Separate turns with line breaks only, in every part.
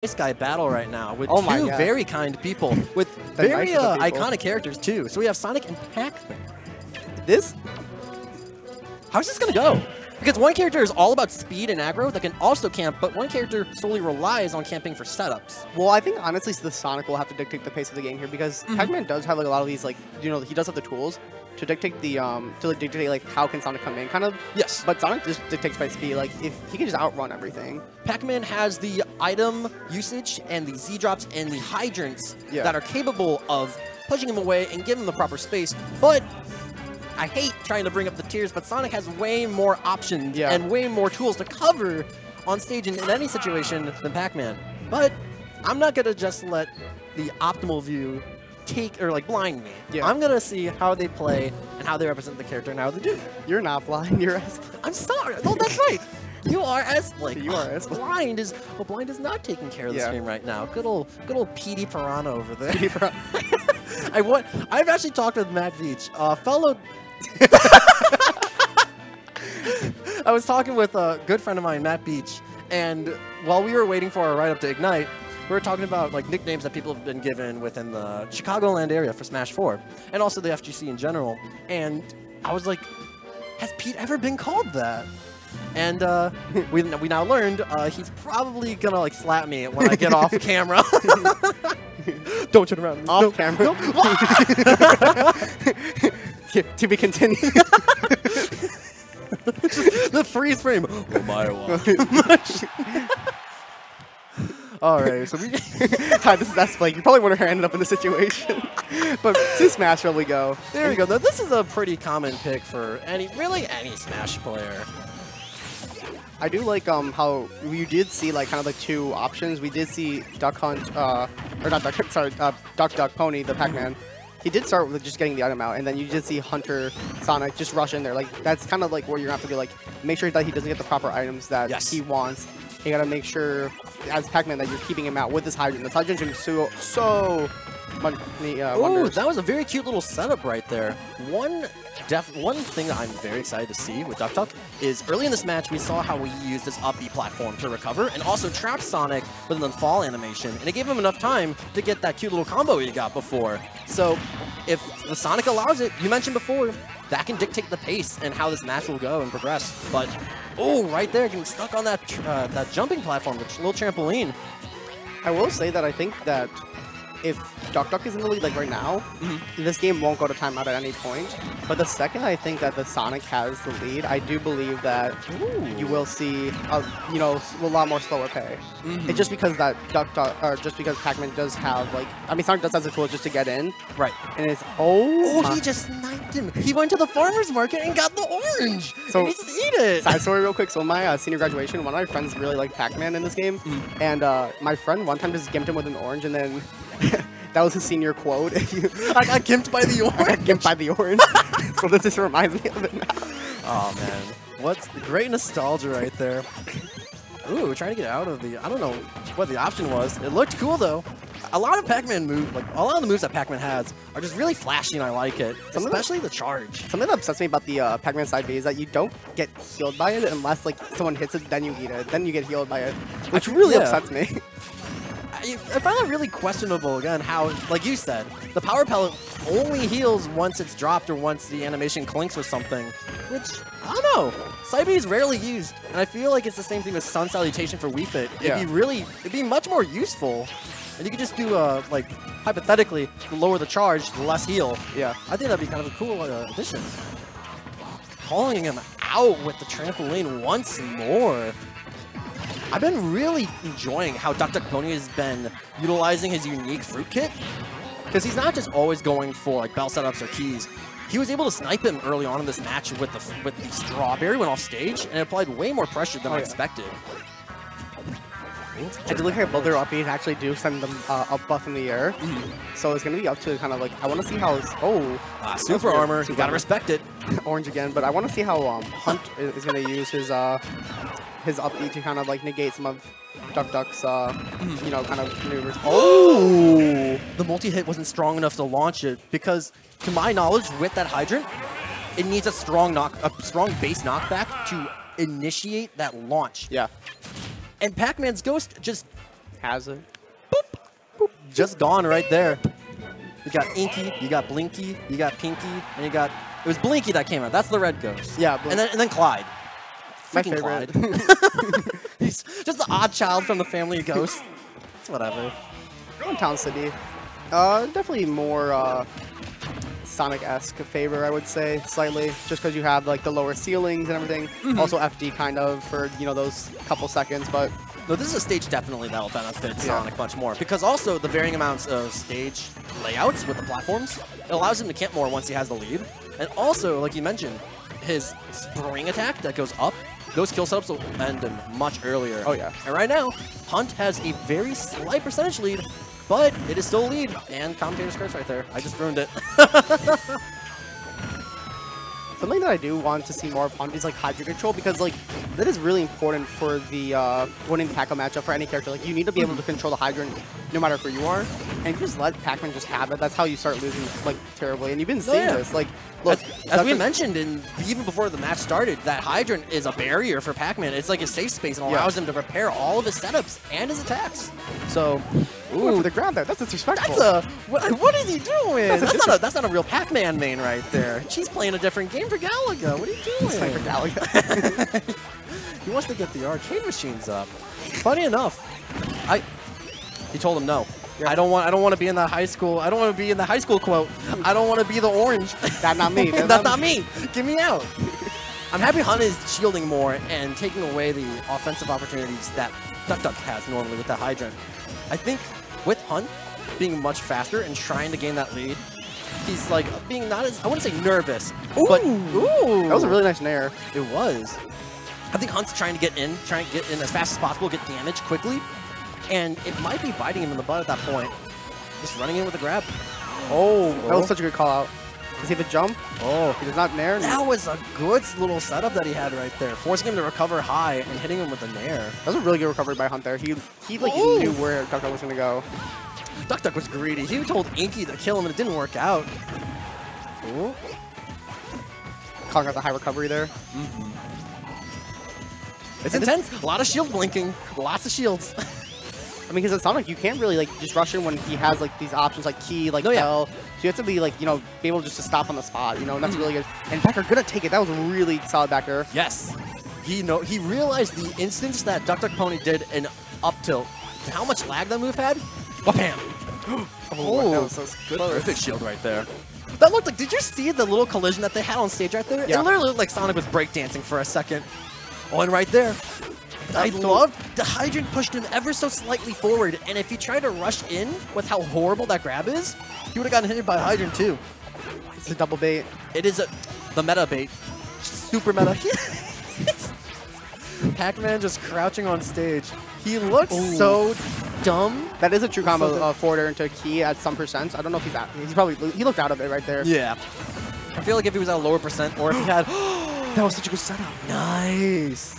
Nice guy battle right now with
two
very kind people with very iconic characters too. So we have Sonic and Pac-Man. How's this gonna go? Because one character is all about speed and aggro that can also camp, but one character solely relies on camping for setups.
Well, I think honestly the Sonic will have to dictate the pace of the game here because Pac-Man does have like a lot of these he does have the tools to dictate the dictate how can Sonic come in kind of.
Yes.
But Sonic just dictates by speed. Like if he can just outrun everything.
Pac-Man has the item usage and the Z-drops and the hydrants that are capable of pushing him away and giving him the proper space, but I hate trying to bring up the tiers, but Sonic has way more options and way more tools to cover on stage in any situation than Pac-Man. But I'm not going to just let the optimal view blind me. I'm going to see how they play and how they represent the character and how they do.
You're not blind, you're S-Blink.
I'm sorry. No, that's right. You are S-Blink.
You are S-Blink.
Blind is not taking care of the stream right now. Good old Petey Piranha over there.
Petey Piranha.
I've actually talked with Matt Beach, fellow. I was talking with a good friend of mine, Matt Beach, and while we were waiting for our ride-up to Ignite, we were talking about nicknames that people have been given within the Chicagoland area for Smash 4, and also the FGC in general. And I was like, has Pete ever been called that? And we now learned he's probably gonna slap me when I get off camera. Don't turn around.
Off camera. To be continued.
The freeze frame. Alright, so
Hi, this is S-Blink. You probably wonder how I ended up in this situation. But to Smash will we go.
There we go. Now, this is a pretty common pick for any Smash player.
I do like how you did see two options. We did see DuckDuckPony, the Pac-Man. He did start with just getting the item out, and then you did see Hunter Sonic just rush in there. That's kind of where you're gonna have to be make sure that he doesn't get the proper items that he wants. You gotta make sure as Pac-Man that you're keeping him out with this hydrant. This hydrant's doing so much wonders.
That was a very cute little setup right there. One thing that I'm very excited to see with Duck is early in this match we saw how we used this up B platform to recover and also trapped Sonic with an fall animation, and it gave him enough time to get that cute little combo he got before. So if the Sonic allows it, you mentioned before, that can dictate the pace and how this match will go and progress. But right there, getting stuck on that that jumping platform, the little trampoline.
I will say that I think that if Duck is in the lead right now, this game won't go to timeout at any point. But the second I think that the Sonic has the lead, I do believe that you will see a lot more slower pay. It's just because that just because Pac-Man does have Sonic does have the tools just to get in.
Right.
And it's
he just sniped him. He went to the farmer's market and got the orange.
So
and he just eat it.
Side story real quick. So my senior graduation, one of my friends really liked Pac-Man in this game, and my friend one time just gimped him with an orange, and then that was his senior quote.
I got gimped by the orange.
I got gimped by the orange. So this just reminds me of it now.
Oh man, what's great nostalgia right there. Ooh, trying to get out of the, I don't know what the option was. It looked cool though. A lot of Pac-Man moves, a lot of the moves that Pac-Man has are just really flashy and I like it. Especially the charge.
Something that upsets me about the Pac-Man side B is that you don't get healed by it unless someone hits it, then you eat it. Then you get healed by it, which really upsets me.
I find that really questionable, again, how, like you said, the Power Pellet only heals once it's dropped or once the animation clinks or something, which, I don't know, Side B is rarely used, and I feel like it's the same thing with Sun Salutation for Wii Fit. It'd be much more useful, and you could just do, hypothetically, the lower the charge, the less heal.
Yeah.
I think that'd be kind of a cool addition. Calling him out with the trampoline once more. I've been really enjoying how DuckDuckPony has been utilizing his unique fruit kit, because he's not just always going for bell setups or keys. He was able to snipe him early on in this match with the strawberry when off stage, and it applied way more pressure than I expected.
I do look at both their up Bs actually do send them up buff in the air, so it's going to be up to kind of I want to see how
super armor. You gotta respect it.
Orange again, but I want to see how Hunt is going to use his up B to kind of negate some of Duck's kind of maneuvers.
The multi-hit wasn't strong enough to launch it because, to my knowledge, with that hydrant, it needs a strong base knockback to initiate that launch.
Yeah.
And Pac-Man's Ghost just
Has it?
Just gone right there. You got Inky, you got Blinky, you got Pinky, and you got... It was Blinky that came out. That's the red ghost.
Yeah.
And then Clyde.
My
Freaking
favorite.
Clyde. He's just the odd child from the family of ghosts. It's whatever.
Town City. Definitely more Sonic-esque favor, I would say, slightly. Just because you have like the lower ceilings and everything. Also FD kind of for, you know, those couple seconds, but...
No, this is a stage definitely that'll benefit Sonic much more. Because also the varying amounts of stage layouts with the platforms, it allows him to camp more once he has the lead. And also, like you mentioned, his spring attack that goes up, those kill setups will end him much earlier.
Oh, yeah.
And right now, Hunt has a very slight percentage lead, but it is still a lead. And commentator's curse right there. I just ruined it.
Something that I do want to see more of Hunt is like Hydra control, because like that is really important for the winning tackle matchup for any character. Like you need to be able to control the Hydrant no matter who you are, and if you just let Pac-Man just have it, that's how you start losing like terribly. And you've been seeing this. Like, look,
as we mentioned, even before the match started, that Hydrant is a barrier for Pac-Man. It's like a safe space and allows him to prepare all of his setups and his attacks. So,
ooh, for the grab there. That's disrespectful.
That's what is he doing? That's not a real Pac-Man main right there. She's playing a different game for Galaga. What are you doing?
He's playing for Galaga.
He wants to get the arcade machines up. Funny enough, he told him no. Yeah. I don't want to be in that high school. I don't want to be in the high school quote. I don't want to be the orange.
That's not me.
That's not me. Get me out. I'm happy Hunt is shielding more and taking away the offensive opportunities that DuckDuck has normally with that Hydrant. I think with Hunt being much faster and trying to gain that lead, he's like being not as, I wouldn't say nervous, but ooh,
that was a really nice nair.
It was. I think Hunt's trying to get in as fast as possible, get damage quickly, and it might be biting him in the butt at that point. Just running in with a grab.
Oh, that was such a good call out. Does he have a jump? Oh, he does not nair.
That was a good little setup that he had right there, forcing him to recover high and hitting him with a nair.
That was a really good recovery by Hunt there. He like knew where DuckDuck was going to go.
DuckDuck was greedy. He told Inky to kill him and it didn't work out. Ooh.
Calling out the high recovery there.
It's intense. A lot of shield blinking. Lots of shields.
I mean, because it's Sonic, you can't really like just rush in when he has like these options like key, like Bell. So you have to be like, you know, be able just to stop on the spot, you know, and that's really good. And backer gonna take it. That was a really solid backer.
Yes. He realized the instance that DuckDuckPony did an up tilt, how much lag that move had. Wham!
Oh, that was so good.
Perfect shield right there. That looked like, did you see the little collision that they had on stage right there? Yeah. It literally looked like Sonic was breakdancing for a second. Oh, and right there. I loved the Hydrant pushed him ever so slightly forward, and if he tried to rush in with how horrible that grab is, he would have gotten hit by Hydrant too.
It's a double bait.
It is the meta bait. Super meta. Pac-Man just crouching on stage. He looks so dumb.
That is a true combo forward air into key at some percent. I don't know if he's out. He looked out of it right there.
Yeah. I feel like if he was at a lower percent, or if he had...
That was such a good setup.
Nice.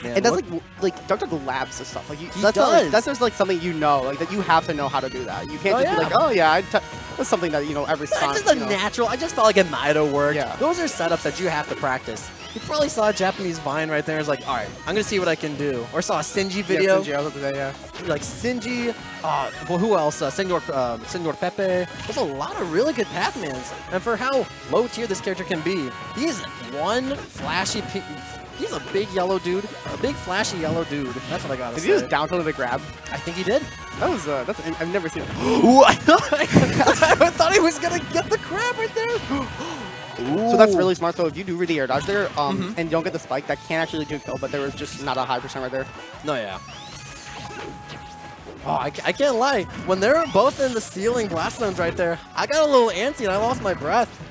Man,
and that's like DuckDuck labs this stuff. Like
he does.
That's just like something you know, like that you have to know how to do that. You can't just be like, oh yeah, that's something that you know every Sonic.
That's just a natural. I just felt like it might have worked. Yeah. Those are setups that you have to practice. You probably saw a Japanese Vine right there. It's like, all right, I'm gonna see what I can do. Or saw a Sinji video.
Yeah, Sinji, I was about to say, yeah.
Like Sinji. Well, who else? Senor Pepe. There's a lot of really good Pac-Mans, and for how low tier this character can be, he's one flashy. He's a big yellow dude, a big flashy yellow dude. That's what I gotta say.
Did he just down tilt the grab?
I think he did.
That was I've never seen it.
Ooh, I thought he was gonna get the grab right there. Ooh.
So that's really smart though. If you do really air dodge there, and you don't get the spike, that can actually do a kill, but there was just not a high percent right there.
No, yeah. Oh, I can't lie. When they were both in the ceiling blast zones right there, I got a little antsy and I lost my breath.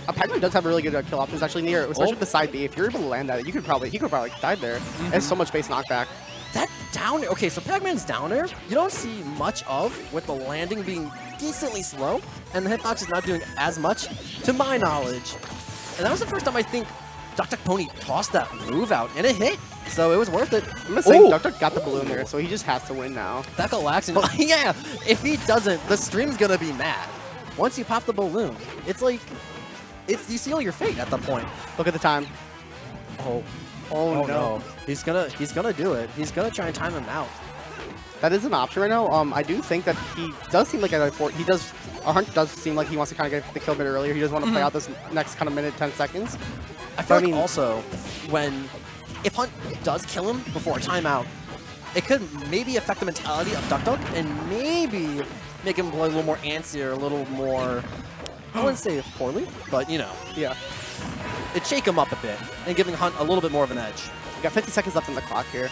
Pac-Man does have really good kill options actually near, especially with the side B. If you're able to land that, he could probably die there. There's so much base knockback.
That down air, okay, so Pac-Man's down air, you don't see much of with the landing being decently slow, and the hitbox is not doing as much, to my knowledge. And that was the first time I think DuckDuckPony tossed that move out, and it hit, so it was worth it.
I'm gonna say DuckDuck got the balloon there, so he just has to win now.
That Galaxian, yeah, if he doesn't, the stream's gonna be mad. Once you pop the balloon, it's like, you seal your fate at that point.
Look at the time.
Oh no. He's gonna do it. He's gonna try and time him out.
That is an option right now. I do think that he does seem like our Hunt does seem like he wants to kind of get the kill a bit earlier. He doesn't want to play out this next kind of minute, 10 seconds.
I feel like also if Hunt does kill him before a timeout, it could maybe affect the mentality of DuckDuck and maybe make him play a little more antsy or a little more, I wouldn't say poorly, but you know.
Yeah.
It'd shake him up a bit and giving Hunt a little bit more of an edge.
We got 50 seconds left on the clock here.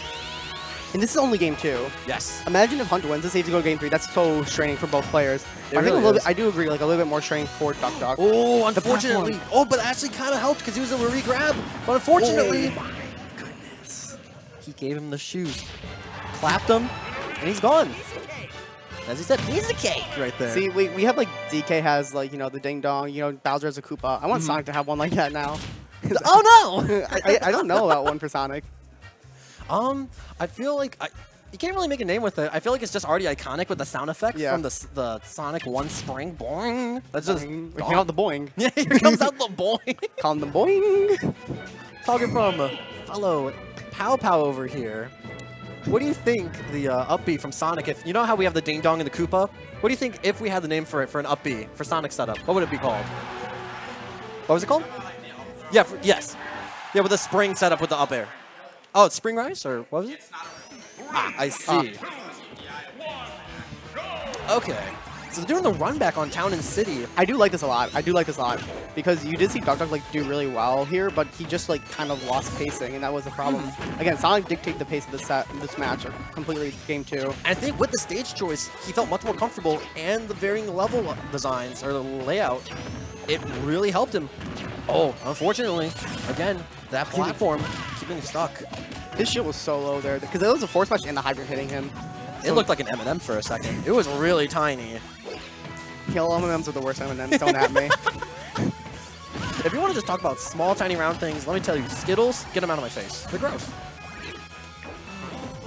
And this is only game 2.
Yes.
Imagine if Hunt wins this, they have to go to game 3. That's so straining for both players. I do agree, like a little bit more straining for DuckDuck.
Oh, unfortunately. Oh, but actually kind of helped because he was able to re-grab. But unfortunately, oh my goodness, he gave him the shoes, clapped him, and he's gone. As he said, he's a K right there.
See, we have like DK has like, you know, the ding dong, you know, Bowser has a Koopa. I want Sonic to have one like that now.
Oh no!
I don't know about one for Sonic.
I feel like you can't really make a name with it. I feel like it's just already iconic with the sound effect from the Sonic 1 spring. Boing. That's just
here out the boing.
Yeah, here comes out the boing.
Call him the boing.
Talking from fellow Pow Pow over here. What do you think the up B from Sonic? If you know how we have the ding dong and the Koopa, what do you think if we had the name for it for an up B for Sonic setup? What would it be called? What was it called? Yeah. Yes. Yeah, with the spring setup with the up air. Oh, it's Spring Rise, or what was it? Ah, I see. Okay. So they're doing the run back on Town and City.
I do like this a lot. Because you did see DuckDuck like do really well here, but he just like kind of lost pacing, and that was the problem. Again, Sonic dictated the pace of this match completely game 2.
I think with the stage choice, he felt much more comfortable, and the varying level designs or the layout, it really helped him. Oh, unfortunately, again, that platform keeping him stuck.
His shield was so low there because it was a force smash and the hydrant hitting him.
It looked like an M&M for a second. It was really tiny.
Yellow M&Ms are the worst M&Ms. Don't at me.
If you want to just talk about small, tiny, round things, let me tell you, Skittles, get them out of my face. They're gross.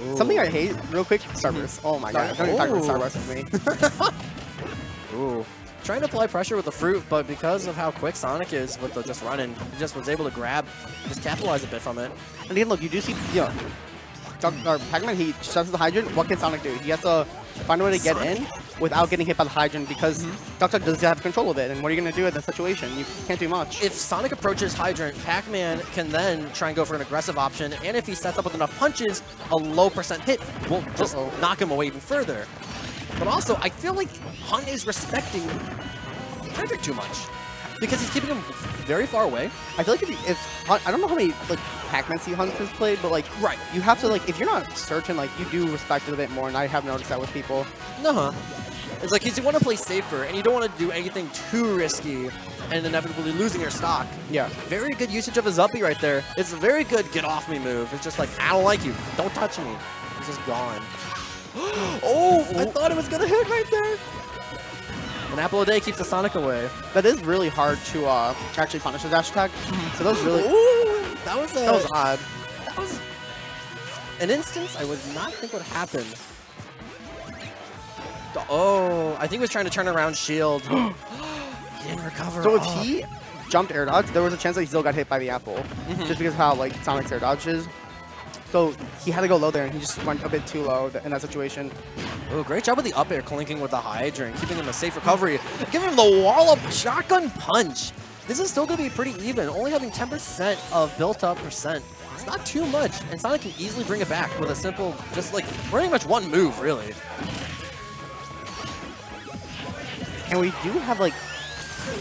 Ooh.
Something I hate, real quick, Starburst. Oh my god, don't even talk about Starburst with me.
Ooh. Trying to apply pressure with the fruit, but because of how quick Sonic is with the just running, he just was able to grab, just capitalize a bit from it.
And again, look, you do see, you know, Pac-Man, he shuts the hydrant. What can Sonic do? He has to find a way to get in without getting hit by the hydrant because DuckDuck doesn't have control of it. And what are you going to do in that situation? You can't do much.
If Sonic approaches hydrant, Pac-Man can then try and go for an aggressive option. And if he sets up with enough punches, a low % hit will just knock him away even further. But also, I feel like Hunt is respecting Hydrant too much because he's keeping him very far away.
I feel like if Hunt, I don't know how many like Pac-Man Hunt has played, but like you have to like if you're not certain, like you do respect it a bit more, and I have noticed that with people.
It's like you want to play safer, and you don't want to do anything too risky, and inevitably losing your stock.
Yeah.
Very good usage of his uppie right there. It's a very good get off me move. It's just like I don't like you. Don't touch me. He's just gone. Oh, I thought it was gonna hit right there. An apple a day keeps the Sonic away.
That is really hard to actually punish a dash attack. So that was really
that was odd. That was an instance I would not think would happen. Oh, I think he was trying to turn around shield. He didn't recover.
So if he jumped air dodge, there was a chance that he still got hit by the apple, just because of how like Sonic's air dodge is. So he had to go low there, and he just went a bit too low in that situation.
Oh, great job with the up air, clinking with the hydrant, keeping him a safe recovery. Giving him the wallop shotgun punch. This is still going to be pretty even, only having 10% of built-up percent. It's not too much, and Sonic can easily bring it back with a simple, just like pretty much one move, really.
And we do have like,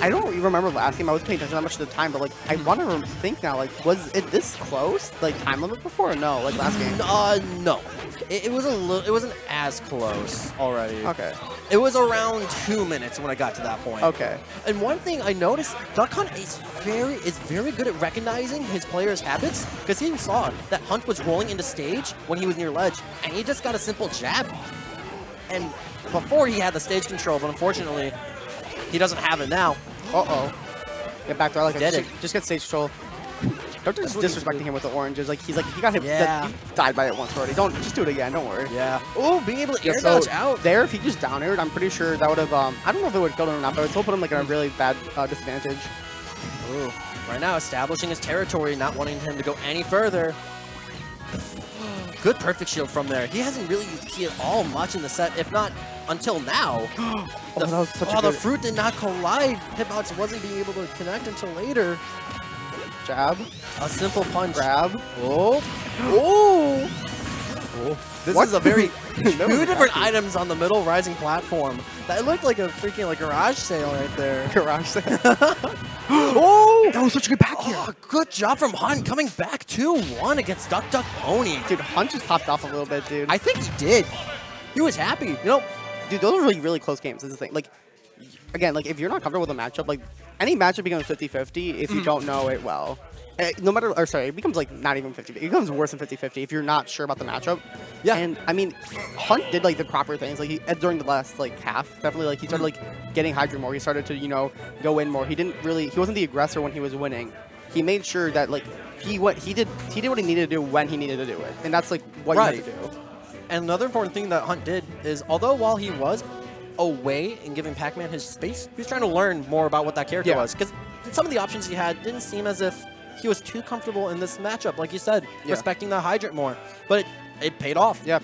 I don't remember last game. I wasn't paying attention that much at the time, but like I want to think now. Like, was it this close? Like time limit before or no? Like last game?
No. It was a little. It wasn't as close already.
Okay.
It was around 2 minutes when I got to that point.
Okay.
And one thing I noticed, Duck Hunt is very good at recognizing his players' habits because he saw that Hunt was rolling into stage when he was near ledge, and he just got a simple jab. And before he had the stage control, but unfortunately, he doesn't have it now.
Get back there like just get stage control. Don't just disrespecting him with the oranges. Like he got hit. Yeah. He died by it once already. Don't just do it again. Don't worry.
Yeah. Oh, being able to air dodge out
there. If he just down aired, I'm pretty sure that would have. I don't know if it would have killed him or not, but it would still put him like in a really bad disadvantage.
Ooh. Right now, establishing his territory, not wanting him to go any further. Good perfect shield from there. He hasn't really used key at all much in the set, if not until now.
That was such a good...
the fruit did not collide. Hitbox wasn't being able to connect until later.
Jab.
A simple punch.
Grab.
Oh. Oh. This is a very two different items on the middle rising platform. That looked like a freaking garage sale right there.
Garage sale.
Oh!
That was such a good back here.
Oh, good job from Hunt coming back 2-1 against DuckDuckPony.
Dude, Hunt just popped off a little bit, dude.
I think he did. He was happy. You know,
dude, those are really, really close games. That's the thing. Like, again, like if you're not comfortable with a matchup, like any matchup becomes 50-50 if you don't know it well. No matter, or sorry, it becomes like not even 50. It becomes worse than 50-50 if you're not sure about the matchup.
Yeah.
And I mean, Hunt did like the proper things. Like during the last half, definitely like he started like getting Hydra more. He started to go in more. He wasn't the aggressor when he was winning. He made sure that like he did what he needed to do when he needed to do it, and that's like what you had to do.
And another important thing that Hunt did is, although while he was away and giving Pac-Man his space, he was trying to learn more about what that character was, because some of the options he had didn't seem as if he was too comfortable in this matchup, like you said, respecting the hydrant more. But it paid off.
Yeah.